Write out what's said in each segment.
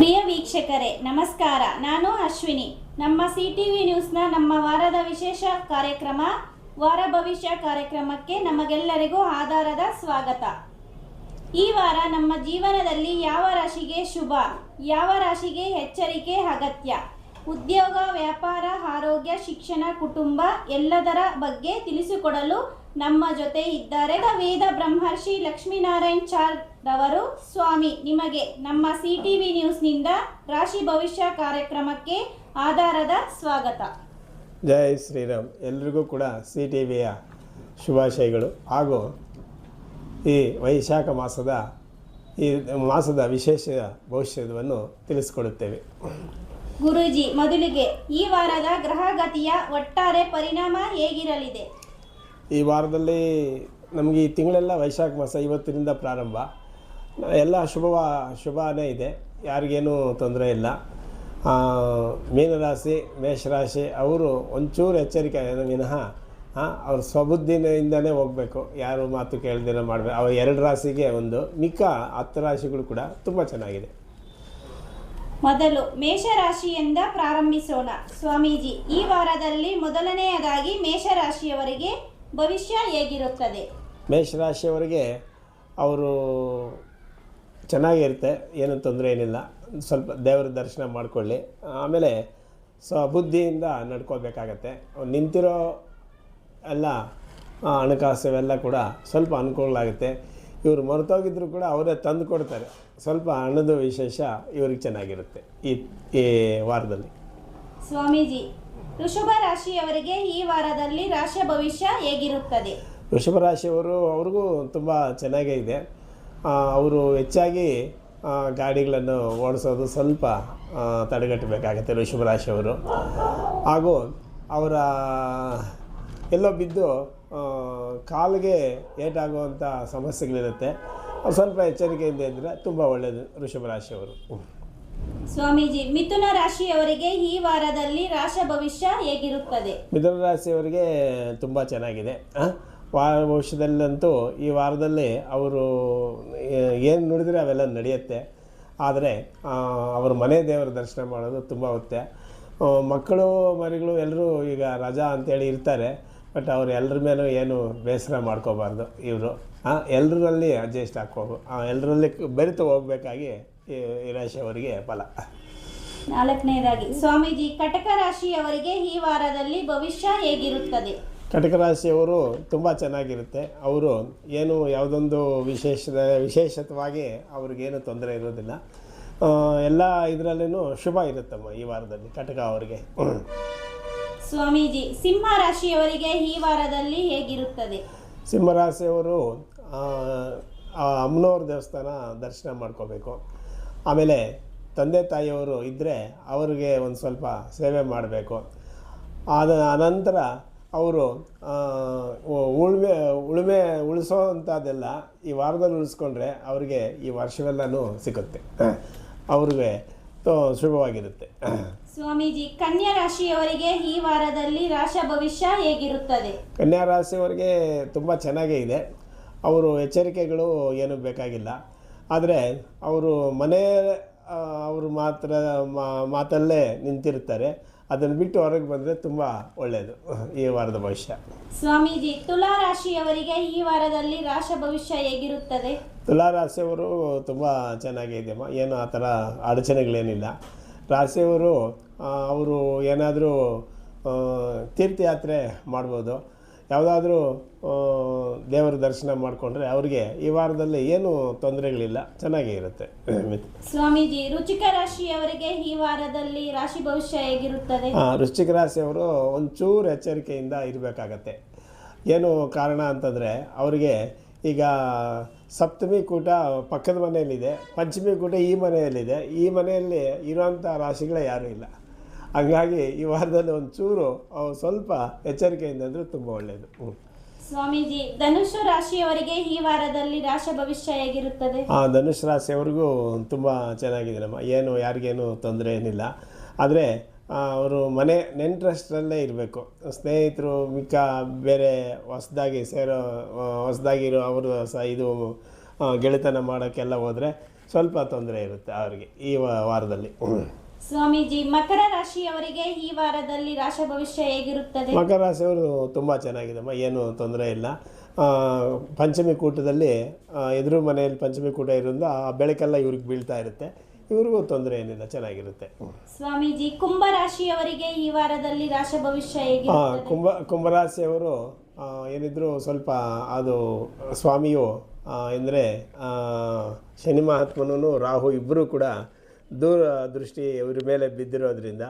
ಪ್ರಿಯ ವೀಕ್ಷಕರೇ ನಮಸ್ಕಾರ. ನಾನು ಅಶ್ವಿನಿ. ನಮ್ಮ ಸಿಟಿವಿ ನ್ಯೂಸ್ನ ನಮ್ಮ ವಾರದ ವಿಶೇಷ ಕಾರ್ಯಕ್ರಮ ವಾರ ಭವಿಷ್ಯ ಕಾರ್ಯಕ್ರಮಕ್ಕೆ ನಮಗೆಲ್ಲರಿಗೂ ಆಧಾರದ ಸ್ವಾಗತ. ಈ ವಾರ ನಮ್ಮ ಜೀವನದಲ್ಲಿ ಯಾವ ರಾಶಿಗೆ ಶುಭ, ಯಾವ ರಾಶಿಗೆ ಎಚ್ಚರಿಕೆ ಅಗತ್ಯ, ಉದ್ಯೋಗ, ವ್ಯಾಪಾರ, ಆರೋಗ್ಯ, ಶಿಕ್ಷಣ, ಕುಟುಂಬ ಎಲ್ಲದರ ಬಗ್ಗೆ ತಿಳಿಸಿಕೊಡಲು ನಮ್ಮ ಜೊತೆ ಇದ್ದಾರೆ ವೇದ ಬ್ರಹ್ಮರ್ಷಿ ಲಕ್ಷ್ಮೀನಾರಾಯಣ್ ಚಾರ್ ರವರು. ಸ್ವಾಮಿ, ನಿಮಗೆ ನಮ್ಮ ಸಿಟಿವಿ ನ್ಯೂಸ್ನಿಂದ ರಾಶಿ ಭವಿಷ್ಯ ಕಾರ್ಯಕ್ರಮಕ್ಕೆ ಆಧಾರದ ಸ್ವಾಗತ. ಜೈ ಶ್ರೀರಾಮ್. ಎಲ್ರಿಗೂ ಕೂಡ ಸಿಟಿವಿಯ ಶುಭಾಶಯಗಳು. ಹಾಗೂ ಈ ವೈಶಾಖ ಮಾಸದ ವಿಶೇಷ ಭವಿಷ್ಯವನ್ನು ತಿಳಿಸಿಕೊಡುತ್ತೇವೆ. ಗುರೂಜಿ, ಮೊದಲಿಗೆ ಈ ವಾರದ ಗ್ರಹಗತಿಯ ಒಟ್ಟಾರೆ ಪರಿಣಾಮ ಹೇಗಿರಲಿದೆ? ಈ ವಾರದಲ್ಲಿ ನಮಗೆ ಈ ತಿಂಗಳೆಲ್ಲ ವೈಶಾಖ ಮಾಸ ಇವತ್ತಿನಿಂದ ಪ್ರಾರಂಭ. ಎಲ್ಲ ಶುಭನೇ ಇದೆ, ಯಾರಿಗೇನೂ ತೊಂದರೆ ಇಲ್ಲ. ಮೀನರಾಶಿ, ಮೇಷರಾಶಿ ಅವರು ಒಂಚೂರು ಎಚ್ಚರಿಕೆ ವಿನಃ ಅವ್ರ ಸ್ವಬುದ್ಧಿಯಿಂದನೇ ಹೋಗಬೇಕು. ಯಾರು ಮಾತು ಕೇಳ್ದಿರ ಮಾಡಬೇಕು. ಅವ್ರ 2 ರಾಶಿಗೆ ಒಂದು, ಮಿಕ್ಕ 10 ರಾಶಿಗಳು ಕೂಡ ತುಂಬ ಚೆನ್ನಾಗಿದೆ. ಮೊದಲು ಮೇಷರಾಶಿಯಿಂದ ಪ್ರಾರಂಭಿಸೋಣ. ಸ್ವಾಮೀಜಿ, ಈ ವಾರದಲ್ಲಿ ಮೊದಲನೆಯದಾಗಿ ಮೇಷರಾಶಿಯವರಿಗೆ ಭವಿಷ್ಯ ಹೇಗಿರುತ್ತದೆ? ಮೇಷರಾಶಿಯವರಿಗೆ ಅವರು ಚೆನ್ನಾಗಿರುತ್ತೆ, ಏನೂ ತೊಂದರೆ ಏನಿಲ್ಲ. ಸ್ವಲ್ಪ ದೇವರ ದರ್ಶನ ಮಾಡಿಕೊಳ್ಳಿ, ಆಮೇಲೆ ಸ್ವಬುದ್ಧಿಯಿಂದ ನಡ್ಕೋಬೇಕಾಗತ್ತೆ. ನಿಂತಿರೋ ಎಲ್ಲ ಹಣಕಾಸು ಇವೆಲ್ಲ ಕೂಡ ಸ್ವಲ್ಪ ಅನುಕೂಲ ಆಗುತ್ತೆ. ಇವರು ಮರೆತೋಗಿದ್ರು ಕೂಡ ಅವರೇ ತಂದು ಕೊಡ್ತಾರೆ. ಸ್ವಲ್ಪ ಹಣದ ವಿಶೇಷ ಇವ್ರಿಗೆ ಚೆನ್ನಾಗಿರುತ್ತೆ ಈ ವಾರದಲ್ಲಿ. ಸ್ವಾಮೀಜಿ, ವೃಷಭ ರಾಶಿಯವರಿಗೆ ಈ ವಾರದಲ್ಲಿ ರಾಶಿ ಭವಿಷ್ಯ ಹೇಗಿರುತ್ತದೆ? ವೃಷಭ ರಾಶಿಯವ್ರಿಗೂ ತುಂಬ ಚೆನ್ನಾಗೇ ಇದೆ. ಅವರು ಹೆಚ್ಚಾಗಿ ಗಾಡಿಗಳನ್ನು ಓಡಿಸೋದು ಸ್ವಲ್ಪ ತಡೆಗಟ್ಟಬೇಕಾಗತ್ತೆ ವೃಷಭ ರಾಶಿಯವರು. ಹಾಗೂ ಅವರ ಎಲ್ಲೋ ಬಿದ್ದು ಕಾಲಿಗೆ ಏಟಾಗುವಂಥ ಸಮಸ್ಯೆಗಳಿರುತ್ತೆ. ಸ್ವಲ್ಪ ಎಚ್ಚರಿಕೆಯಿಂದ ಇದ್ದರೆ ತುಂಬ ಒಳ್ಳೆಯದು ವೃಷಭ ರಾಶಿಯವರು. ಸ್ವಾಮೀಜಿ, ಮಿಥುನ ರಾಶಿಯವರಿಗೆ ಈ ವಾರದಲ್ಲಿ ರಾಶಿ ಭವಿಷ್ಯ ಹೇಗಿರುತ್ತದೆ? ಮಿಥುನ ರಾಶಿಯವರಿಗೆ ತುಂಬ ಚೆನ್ನಾಗಿದೆ. ಭವಿಷ್ಯದಲ್ಲಂತೂ ಈ ವಾರದಲ್ಲಿ ಅವರು ಏನು ನುಡಿದ್ರೆ ಅವೆಲ್ಲ ನಡೆಯುತ್ತೆ. ಆದರೆ ಅವ್ರ ಮನೆ ದೇವರ ದರ್ಶನ ಮಾಡೋದು ತುಂಬ ಹೊತ್ತೆ. ಮಕ್ಕಳು ಮರಿಗಳು ಎಲ್ಲರೂ ಈಗ ರಜಾ ಅಂತೇಳಿ ಇರ್ತಾರೆ. ಬಟ್ ಅವ್ರು ಎಲ್ಲರ ಮೇಲೂ ಏನು ಬೇಸರ ಮಾಡ್ಕೋಬಾರ್ದು. ಇವರು ಎಲ್ಲರಲ್ಲಿ ಅಡ್ಜಸ್ಟ್ ಹಾಕೋದು, ಎಲ್ಲರಲ್ಲಿ ಬೆರೆತು ಹೋಗಬೇಕಾಗಿ ಈ ರಾಶಿಯವರಿಗೆ ಫಲ. 4ನೇದಾಗಿ ಸ್ವಾಮೀಜಿ, ಕಟಕ ರಾಶಿಯವರಿಗೆ ಈ ವಾರದಲ್ಲಿ ಭವಿಷ್ಯ ಹೇಗಿರುತ್ತದೆ? ಕಟಕ ರಾಶಿಯವರು ತುಂಬ ಚೆನ್ನಾಗಿರುತ್ತೆ. ಅವರು ಏನು ಯಾವುದೊಂದು ವಿಶೇಷವಾಗಿ ಅವ್ರಿಗೇನು ತೊಂದರೆ ಇರೋದಿಲ್ಲ. ಎಲ್ಲ ಇದರಲ್ಲೂ ಶುಭ ಇರುತ್ತಮ್ಮ ಈ ವಾರದಲ್ಲಿ ಕಟಕ ಅವರಿಗೆ. ಸ್ವಾಮೀಜಿ, ಸಿಂಹ ರಾಶಿಯವರಿಗೆ ಈ ವಾರದಲ್ಲಿ ಹೇಗಿರುತ್ತದೆ? ಸಿಂಹರಾಶಿಯವರು ಅಮ್ಮನವ್ರ ದೇವಸ್ಥಾನ ದರ್ಶನ ಮಾಡ್ಕೋಬೇಕು. ಆಮೇಲೆ ತಂದೆ ತಾಯಿಯವರು ಇದ್ದರೆ ಅವ್ರಿಗೆ ಒಂದು ಸ್ವಲ್ಪ ಸೇವೆ ಮಾಡಬೇಕು. ಅನಂತರ ಅವರು ಉಳುಮೆ ಉಳಿಸೋವಂಥದ್ದೆಲ್ಲ ಈ ವಾರದಲ್ಲಿ ಉಳಿಸ್ಕೊಂಡ್ರೆ ಅವ್ರಿಗೆ ಈ ವರ್ಷವೆಲ್ಲನೂ ಸಿಗುತ್ತೆ, ಅವ್ರಿಗೆ ಶುಭವಾಗಿರುತ್ತೆ. ಸ್ವಾಮೀಜಿ, ಕನ್ಯಾ ರಾಶಿಯವರಿಗೆ ಈ ವಾರದಲ್ಲಿ ರಾಶಿ ಭವಿಷ್ಯ ಹೇಗಿರುತ್ತದೆ? ಕನ್ಯಾ ರಾಶಿಯವರಿಗೆ ತುಂಬ ಚೆನ್ನಾಗೇ ಇದೆ. ಅವರು ಎಚ್ಚರಿಕೆಗಳು ಏನೂ ಬೇಕಾಗಿಲ್ಲ. ಆದರೆ ಅವರು ಅವರು ಮಾತಲ್ಲೇ ನಿಂತಿರ್ತಾರೆ. ಅದನ್ನು ಬಿಟ್ಟು ಹೊರಗೆ ಬಂದರೆ ತುಂಬ ಒಳ್ಳೆಯದು ಈ ವಾರದ ಭವಿಷ್ಯ. ಸ್ವಾಮೀಜಿ, ತುಲಾ ರಾಶಿಯವರಿಗೆ ಈ ವಾರದಲ್ಲಿ ರಾಶಿ ಭವಿಷ್ಯ ಹೇಗಿರುತ್ತದೆ? ತುಲಾ ರಾಶಿಯವರು ತುಂಬ ಚೆನ್ನಾಗಿದೆಯಮ್ಮ, ಏನು ಆ ಥರ ಅಡಚಣೆಗಳೇನಿಲ್ಲ. ರಾಶಿಯವರು ಅವರು ಏನಾದರೂ ತೀರ್ಥಯಾತ್ರೆ ಮಾಡ್ಬೋದು, ಯಾವುದಾದ್ರೂ ದೇವರ ದರ್ಶನ ಮಾಡಿಕೊಂಡ್ರೆ ಅವ್ರಿಗೆ ಈ ವಾರದಲ್ಲಿ ಏನು ತೊಂದರೆಗಳಿಲ್ಲ, ಚೆನ್ನಾಗೇ ಇರುತ್ತೆ. ಸ್ವಾಮೀಜಿ, ವೃಶ್ಚಿಕ ರಾಶಿಯವರಿಗೆ ಈ ವಾರದಲ್ಲಿ ರಾಶಿ ಭವಿಷ್ಯ ಹೇಗಿರುತ್ತದೆ? ವೃಶ್ಚಿಕ ರಾಶಿಯವರು ಒಂಚೂರು ಎಚ್ಚರಿಕೆಯಿಂದ ಇರಬೇಕಾಗತ್ತೆ. ಏನು ಕಾರಣ ಅಂತಂದರೆ ಅವರಿಗೆ ಈಗ ಸಪ್ತಮಿ ಕೂಟ ಪಕ್ಕದ ಮನೆಯಲ್ಲಿದೆ, ಪಂಚಮಿ ಕೂಟ ಈ ಮನೆಯಲ್ಲಿದೆ. ಈ ಮನೆಯಲ್ಲಿ ಇರೋಂಥ ರಾಶಿಗಳೇ ಯಾರೂ ಇಲ್ಲ. ಹಾಗಾಗಿ ಈ ವಾರದಲ್ಲಿ ಒಂಚೂರು ಸ್ವಲ್ಪ ಎಚ್ಚರಿಕೆಯಿಂದ ಅಂದರೆ ತುಂಬ ಒಳ್ಳೆಯದು. ಸ್ವಾಮೀಜಿ, ಧನುಷು ರಾಶಿಯವರಿಗೆ ಈ ವಾರದಲ್ಲಿ ರಾಶಿ ಭವಿಷ್ಯ ಹೇಗಿರುತ್ತದೆ? ಧನುಷ್ ರಾಶಿಯವರಿಗೂ ತುಂಬ ಚೆನ್ನಾಗಿದೆ ನಮ್ಮ, ಏನು ಯಾರಿಗೇನು ತೊಂದರೆ ಏನಿಲ್ಲ. ಆದರೆ ಅವರು ಮನೆ ನೆಂಟರಷ್ಟರಲ್ಲೇ ಇರಬೇಕು. ಸ್ನೇಹಿತರು ಮಿಕ್ಕ ಬೇರೆ ಹೊಸದಾಗಿರೋ ಅವರು ಇದು ಗೆಳೆತನ ಮಾಡೋಕ್ಕೆಲ್ಲ ಹೋದರೆ ಸ್ವಲ್ಪ ತೊಂದರೆ ಇರುತ್ತೆ ಅವರಿಗೆ ಈ ವಾರದಲ್ಲಿ. ಸ್ವಾಮೀಜಿ, ಮಕರ ರಾಶಿಯವರಿಗೆ ಈ ವಾರದಲ್ಲಿ ರಾಶಿ ಭವಿಷ್ಯ ಹೇಗಿರುತ್ತದೆ? ಮಕರ ರಾಶಿಯವರು ತುಂಬ ಚೆನ್ನಾಗಿದೆಮ್ಮ, ಏನು ತೊಂದರೆ ಇಲ್ಲ. ಪಂಚಮಿ ಕೂಟದಲ್ಲಿ ಎದುರು ಮನೆಯಲ್ಲಿ ಪಂಚಮಿ ಕೂಟ ಇರೋದ್ರಿಂದ ಆ ಬೆಳಕೆಲ್ಲ ಇವ್ರಿಗೆ ಬೀಳ್ತಾ ಇರುತ್ತೆ. ಇವ್ರಿಗೂ ತೊಂದರೆ ಏನಿಲ್ಲ, ಚೆನ್ನಾಗಿರುತ್ತೆ. ಸ್ವಾಮೀಜಿ, ಕುಂಭ ರಾಶಿಯವರಿಗೆ ಈ ವಾರದಲ್ಲಿ ರಾಶಿ ಭವಿಷ್ಯ ಹೇಗಿರುತ್ತದೆ? ಕುಂಭರಾಶಿಯವರು ಏನಿದ್ರು ಸ್ವಲ್ಪ ಅದು ಸ್ವಾಮಿಯು ಅಂದರೆ ಶನಿ ಮಹಾತ್ಮನೂ ರಾಹು ಇಬ್ಬರೂ ಕೂಡ ದೂರ ದೃಷ್ಟಿ ಇವ್ರ ಮೇಲೆ ಬಿದ್ದಿರೋದ್ರಿಂದ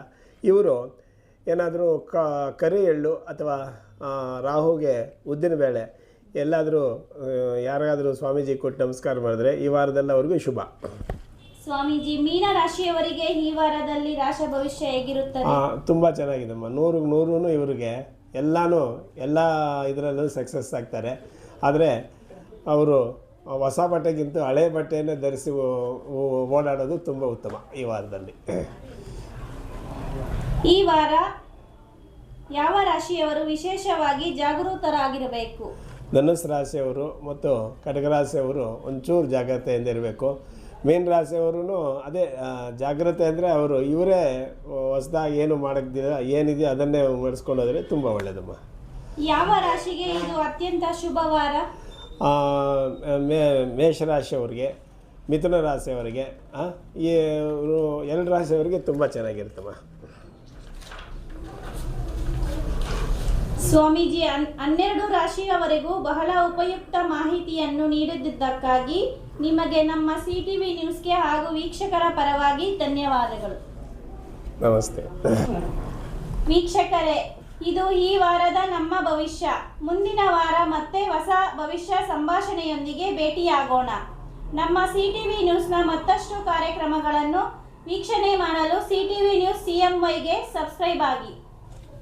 ಇವರು ಏನಾದರೂ ಕರಿ ಎಳ್ಳು ಅಥವಾ ರಾಹುಗೆ ಉದ್ದಿನ ಬೇಳೆ ಎಲ್ಲಾದರೂ ಯಾರಿಗಾದರೂ ಸ್ವಾಮೀಜಿ ಕೊಟ್ಟು ನಮಸ್ಕಾರ ಮಾಡಿದ್ರೆ ಈ ವಾರದಲ್ಲಿ ಅವ್ರಿಗೂ ಶುಭ. ಸ್ವಾಮೀಜಿ, ಮೀನ ರಾಶಿಯವರಿಗೆ ಈ ವಾರದಲ್ಲಿ ರಾಶಿ ಭವಿಷ್ಯ ಹೇಗಿರುತ್ತದೆ? ತುಂಬ ಚೆನ್ನಾಗಿದೆಮ್ಮ, 100 ಇವರಿಗೆ ಎಲ್ಲ ಇದರಲ್ಲೂ ಸಕ್ಸಸ್ ಆಗ್ತಾರೆ. ಆದರೆ ಅವರು ಹೊಸ ಬಟ್ಟೆಗಿಂತ ಹಳೆ ಬಟ್ಟೆಯನ್ನೇ ಧರಿಸಿ ಓಡಾಡೋದು ತುಂಬ ಉತ್ತಮ ಈ ವಾರದಲ್ಲಿ. ಈ ವಾರ ಯಾವ ರಾಶಿಯವರು ವಿಶೇಷವಾಗಿ ಜಾಗರೂಕರಾಗಿರಬೇಕು? ಧನುಸ್ಸು ರಾಶಿಯವರು ಮತ್ತು ಕಟಕ ರಾಶಿಯವರು ಒಂಚೂರು ಜಾಗ್ರತೆಯಿಂದ ಇರಬೇಕು. ಮೀನ ರಾಶಿಯವರು ಅದೇ ಜಾಗ್ರತೆ ಅಂದರೆ ಇವರೇ ಹೊಸದಾಗಿ ಏನು ಮಾಡೋಕ್ಕಿಲ್ಲ, ಏನಿದೆ ಅದನ್ನೇ ಮಾಡಿಸ್ಕೊಂಡು ಹೋದರೆ ತುಂಬ ಒಳ್ಳೆಯದಮ್ಮ. ಯಾವ ರಾಶಿಗೆ ಇದು ಅತ್ಯಂತ ಶುಭ ವಾರ? ಮೇಷರಾಶಿಯವರಿಗೆ, ಮಿಥುನ ರಾಶಿಯವರಿಗೆ, ಇವರು 2 ರಾಶಿಯವರಿಗೆ ತುಂಬ ಚೆನ್ನಾಗಿರ್ತಮ್ಮ. ಸ್ವಾಮೀಜಿ, 12 ರಾಶಿಯವರೆಗೂ ಬಹಳ ಉಪಯುಕ್ತ ಮಾಹಿತಿಯನ್ನು ನೀಡಿದ್ದಕ್ಕಾಗಿ ನಿಮಗೆ ನಮ್ಮ CTV ನ್ಯೂಸ್ಗೆ ಹಾಗೂ ವೀಕ್ಷಕರ ಪರವಾಗಿ ಧನ್ಯವಾದಗಳು. ನಮಸ್ತೆ. ವೀಕ್ಷಕರೇ, ಇದು ಈ ವಾರದ ನಮ್ಮ ಭವಿಷ್ಯ. ಮುಂದಿನ ವಾರ ಮತ್ತೆ ಹೊಸ ಭವಿಷ್ಯ ಸಂಭಾಷಣೆಯೊಂದಿಗೆ ಭೇಟಿಯಾಗೋಣ. ನಮ್ಮ CTV ನ್ಯೂಸ್ನ ಮತ್ತಷ್ಟು ಕಾರ್ಯಕ್ರಮಗಳನ್ನು ವೀಕ್ಷಣೆ ಮಾಡಲು CTV ನ್ಯೂಸ್ CMYಗೆ ಸಬ್ಸ್ಕ್ರೈಬ್ ಆಗಿ.